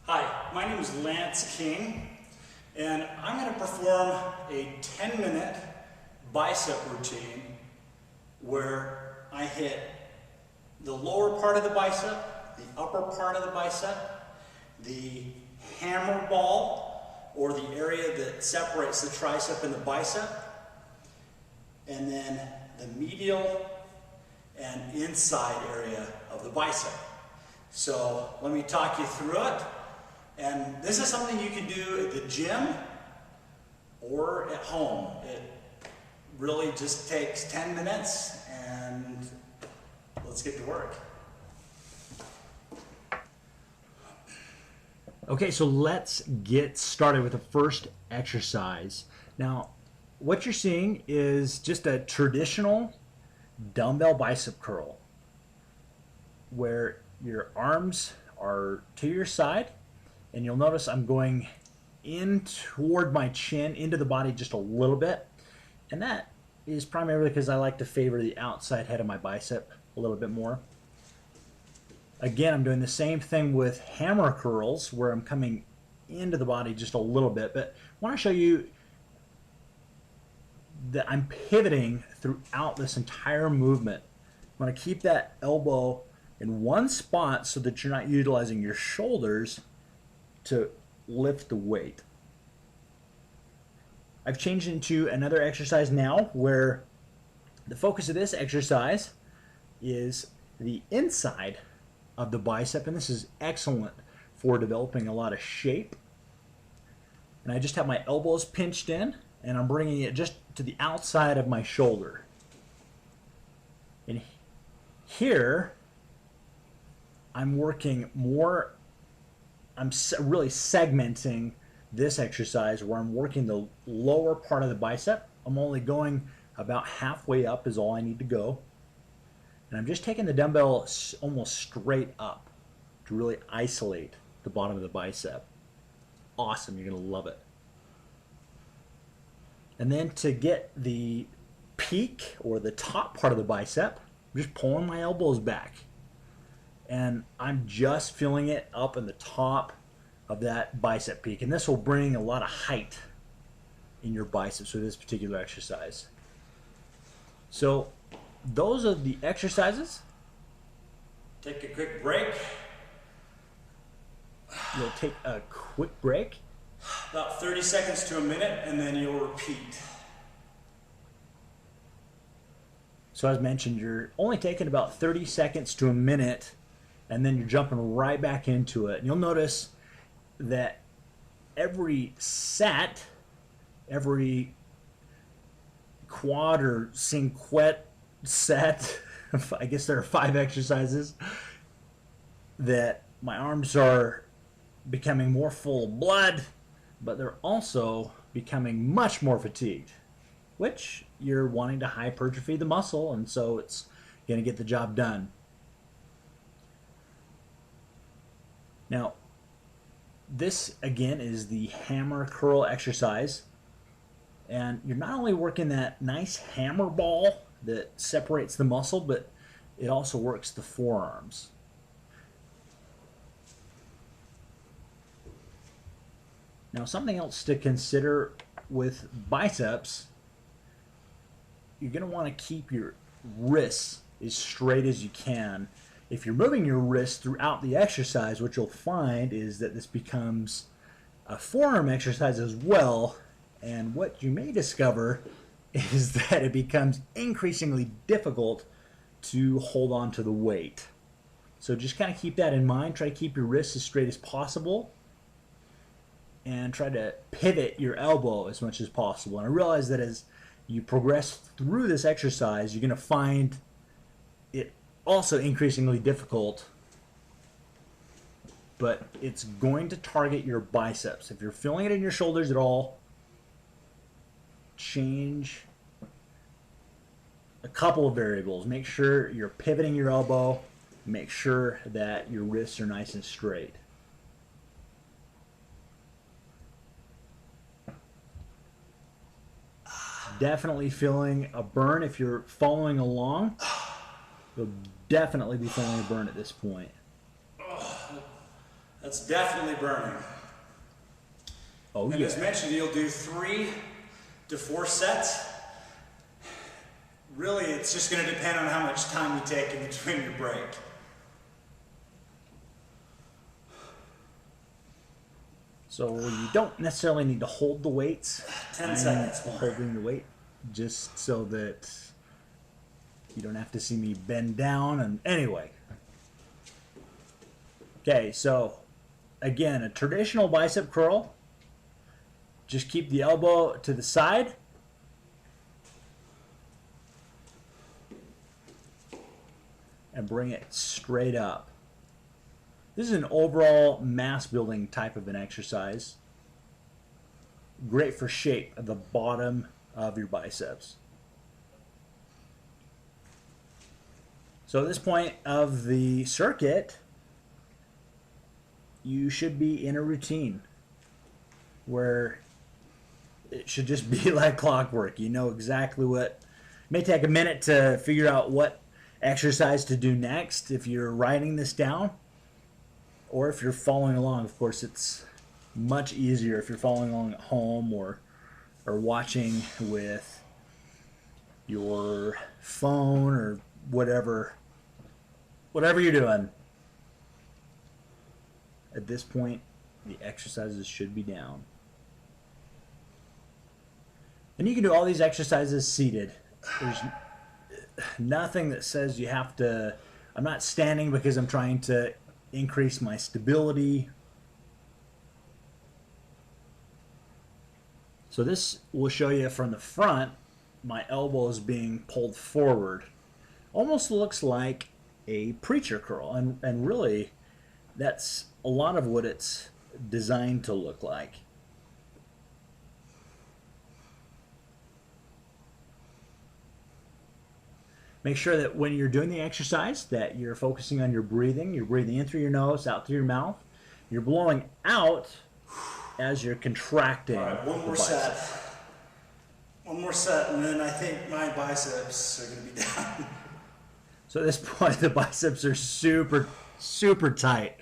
Hi, my name is Lance King, and I'm going to perform a 10-minute bicep routine where I hit the lower part of the bicep, the upper part of the bicep, the hammer ball, or the area that separates the tricep and the bicep, and then the medial and inside area of the bicep. So let me talk you through it. And this is something you can do at the gym or at home. It really just takes 10 minutes, and let's get to work. Okay, so let's get started with the first exercise. Now, what you're seeing is just a traditional dumbbell bicep curl where your arms are to your side, and you'll notice I'm going in toward my chin, into the body just a little bit, and that is primarily because I like to favor the outside head of my bicep a little bit more. Again, I'm doing the same thing with hammer curls where I'm coming into the body just a little bit, but I want to show you that I'm pivoting throughout this entire movement. I want to keep that elbow in one spot so that you're not utilizing your shoulders to lift the weight. I've changed into another exercise now where the focus of this exercise is the inside of the bicep, and this is excellent for developing a lot of shape. And I just have my elbows pinched in, and I'm bringing it just to the outside of my shoulder. And here, I'm working more, I'm really segmenting this exercise where I'm working the lower part of the bicep. I'm only going about halfway up is all I need to go. And I'm just taking the dumbbell almost straight up to really isolate the bottom of the bicep. Awesome, you're gonna love it. And then to get the peak or the top part of the bicep, I'm just pulling my elbows back. And I'm just feeling it up in the top of that bicep peak. And this will bring a lot of height in your biceps with this particular exercise. So those are the exercises. Take a quick break. You'll take a quick break. About 30 seconds to a minute, and then you'll repeat. So as mentioned, you're only taking about 30 seconds to a minute, and then you're jumping right back into it. And you'll notice that every set, every quad or cinquette set, I guess there are 5 exercises, that my arms are becoming more full of blood, but they're also becoming much more fatigued, which you're wanting to hypertrophy the muscle, and so it's going to get the job done. Now, this again is the hammer curl exercise, and you're not only working that nice hammer ball that separates the muscle, but it also works the forearms. Now, something else to consider with biceps, you're going to want to keep your wrists as straight as you can. If you're moving your wrists throughout the exercise, what you'll find is that this becomes a forearm exercise as well, and what you may discover is that it becomes increasingly difficult to hold on to the weight. So just kind of keep that in mind. Try to keep your wrists as straight as possible, and try to pivot your elbow as much as possible. And I realize that as you progress through this exercise, you're going to find it also increasingly difficult, but it's going to target your biceps. If you're feeling it in your shoulders at all, change a couple of variables. Make sure you're pivoting your elbow. Make sure that your wrists are nice and straight. Definitely feeling a burn. If you're following along, you'll definitely be feeling a burn at this point. That's definitely burning. Oh, And yeah. as mentioned, you'll do 3 to 4 sets. Really, it's just going to depend on how much time you take in between your break. So you don't necessarily need to hold the weights. 10 seconds more. Holding the weight just so that you don't have to see me bend down. And anyway. Okay, so again, a traditional bicep curl. Just keep the elbow to the side. And bring it straight up. This is an overall mass building type of an exercise. Great for shape at the bottom of your biceps. So at this point of the circuit, you should be in a routine where it should just be like clockwork. You know exactly what. It may take a minute to figure out what exercise to do next if you're writing this down, or if you're following along. Of course, it's much easier if you're following along at home or watching with your phone or whatever you're doing. At this point, the exercises should be down. And you can do all these exercises seated. There's nothing that says you have to. I'm not standing because I'm trying to increase my stability. So this will show you from the front, my elbow is being pulled forward. Almost looks like a preacher curl, and really that's a lot of what it's designed to look like. Make sure that when you're doing the exercise that you're focusing on your breathing. You're breathing in through your nose, out through your mouth. You're blowing out as you're contracting. All right, one more set. One more set, and then I think my biceps are going to be down. So at this point, the biceps are super, super tight.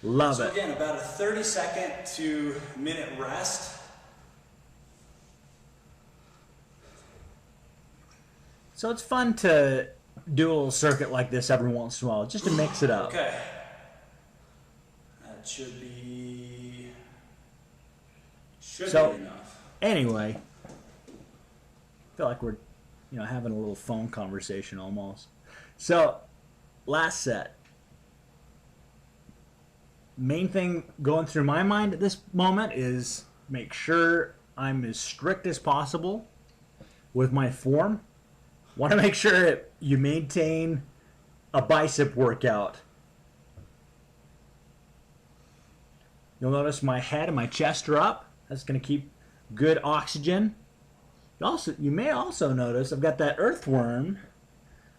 Love it. So again, about a 30-second to minute rest. So it's fun to do a little circuit like this every once in a while, just to mix it up. Okay. That should be enough. Anyway, I feel like we're, having a little phone conversation almost. So, last set. Main thing going through my mind at this moment is make sure I'm as strict as possible with my form. Want to make sure that you maintain a bicep workout. You'll notice my head and my chest are up. That's going to keep good oxygen. You may also notice I've got that earthworm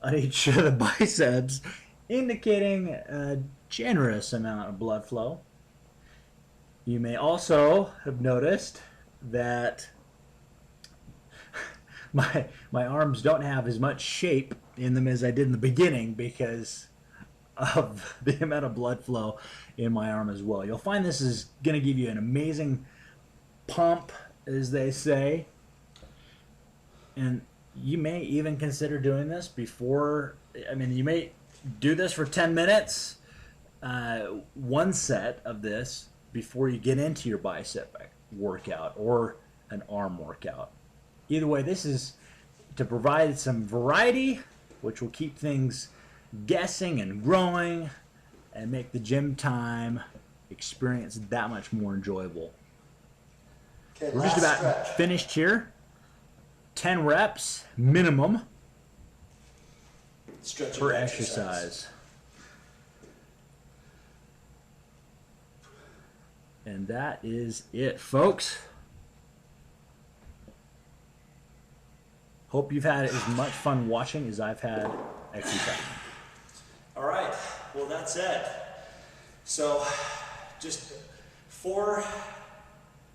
on each of the biceps, indicating a generous amount of blood flow. You may also have noticed that my arms don't have as much shape in them as I did in the beginning because of the amount of blood flow in my arm as well. You'll find this is going to give you an amazing pump, as they say. And you may even consider doing this before, you may do this for 10 minutes, one set of this before you get into your bicep workout or an arm workout. Either way, this is to provide some variety, which will keep things guessing and growing and make the gym time experience that much more enjoyable. Okay, We're just about finished here. 10 reps minimum per exercise. And that is it, folks. Hope you've had as much fun watching as I've had exercising. All right, well that's it. So just 4,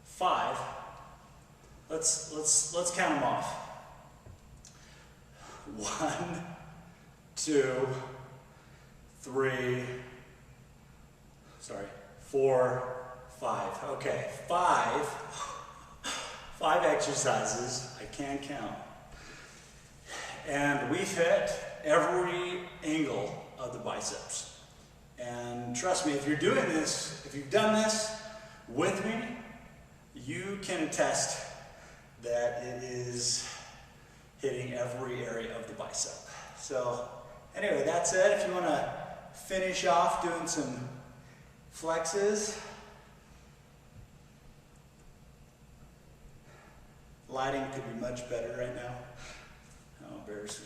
5. Let's count them off. 1, 2, 3. Sorry, 4, 5. Okay, 5 exercises. I can count. And we've hit every angle of the biceps. And trust me, if you're doing this, if you've done this with me, you can attest that it is hitting every area of the bicep. So anyway, that's it. If you want to finish off doing some flexes. Lighting could be much better right now. How embarrassing.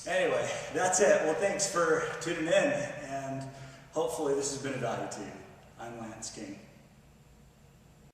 Anyway, that's it. Well, thanks for tuning in, and hopefully this has been of value to you. I'm Lance King.